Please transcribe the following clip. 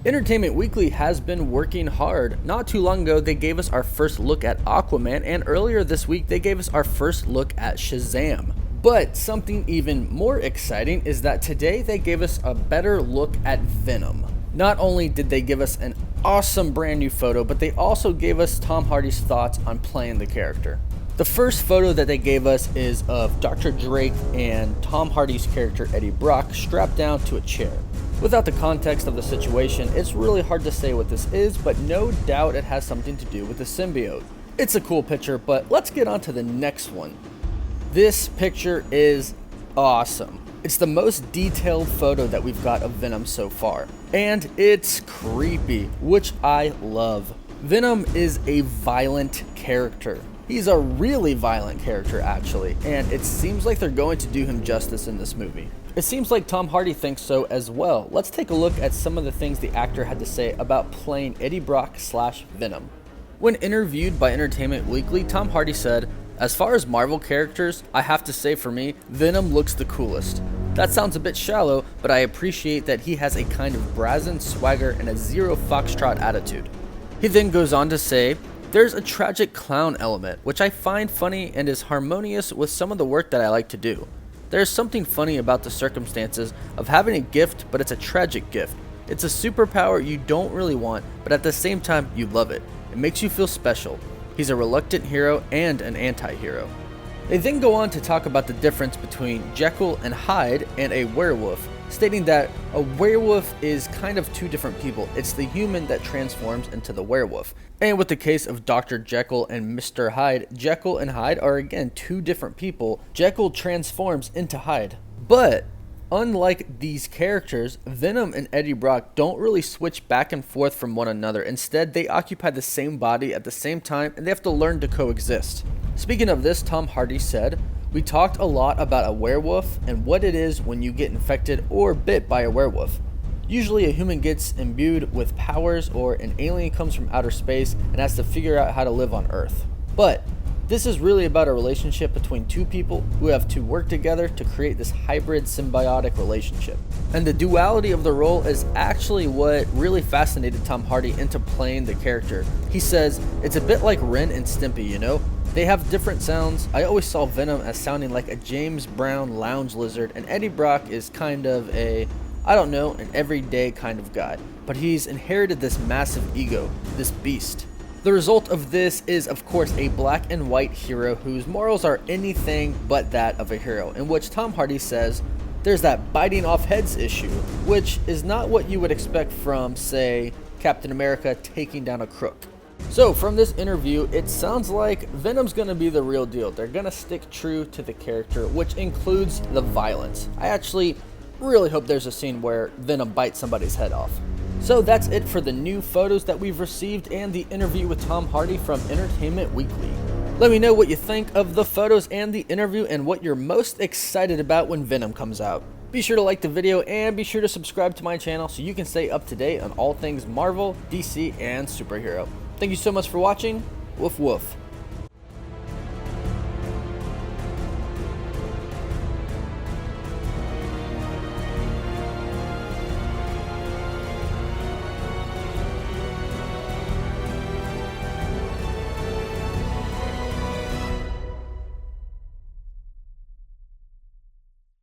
Entertainment Weekly has been working hard. Not too long ago, they gave us our first look at Aquaman, and earlier this week, they gave us our first look at Shazam. But something even more exciting is that today they gave us a better look at Venom. Not only did they give us an awesome brand new photo, but they also gave us Tom Hardy's thoughts on playing the character. The first photo that they gave us is of Dr. Drake and Tom Hardy's character Eddie Brock strapped down to a chair. Without the context of the situation, it's really hard to say what this is, but no doubt it has something to do with the symbiote. It's a cool picture, but let's get on to the next one. This picture is awesome. It's the most detailed photo that we've got of Venom so far, and it's creepy, which I love. Venom is a violent character. He's a really violent character, actually, and it seems like they're going to do him justice in this movie. It seems like Tom Hardy thinks so as well. Let's take a look at some of the things the actor had to say about playing Eddie Brock / Venom. When interviewed by Entertainment Weekly, Tom Hardy said, "As far as Marvel characters, I have to say for me, Venom looks the coolest. That sounds a bit shallow, but I appreciate that he has a kind of brazen swagger and a zero foxtrot attitude." He then goes on to say, "There's a tragic clown element, which I find funny and is harmonious with some of the work that I like to do. There's something funny about the circumstances of having a gift, but it's a tragic gift. It's a superpower you don't really want, but at the same time, you love it. It makes you feel special. He's a reluctant hero and an anti-hero." They then go on to talk about the difference between Jekyll and Hyde and a werewolf, stating that a werewolf is kind of two different people. It's the human that transforms into the werewolf. And with the case of Dr. Jekyll and Mr. Hyde, Jekyll and Hyde are again two different people. Jekyll transforms into Hyde. But unlike these characters, Venom and Eddie Brock don't really switch back and forth from one another. Instead, they occupy the same body at the same time, and they have to learn to coexist. Speaking of this, Tom Hardy said, "We talked a lot about a werewolf and what it is when you get infected or bit by a werewolf. Usually a human gets imbued with powers or an alien comes from outer space and has to figure out how to live on Earth. But this is really about a relationship between two people who have to work together to create this hybrid symbiotic relationship." And the duality of the role is actually what really fascinated Tom Hardy into playing the character. He says, "It's a bit like Ren and Stimpy, you know? They have different sounds. I always saw Venom as sounding like a James Brown lounge lizard, and Eddie Brock is kind of an everyday kind of guy. But he's inherited this massive ego, this beast." The result of this is, of course, a black and white hero whose morals are anything but that of a hero, in which Tom Hardy says, "There's that biting off heads issue," which is not what you would expect from, say, Captain America taking down a crook. So from this interview, it sounds like Venom's gonna be the real deal. They're gonna stick true to the character, which includes the violence. I actually really hope there's a scene where Venom bites somebody's head off. So that's it for the new photos that we've received and the interview with Tom Hardy from Entertainment Weekly. Let me know what you think of the photos and the interview and what you're most excited about when Venom comes out. Be sure to like the video and be sure to subscribe to my channel so you can stay up to date on all things Marvel, DC, and superhero. Thank you so much for watching. Woof woof.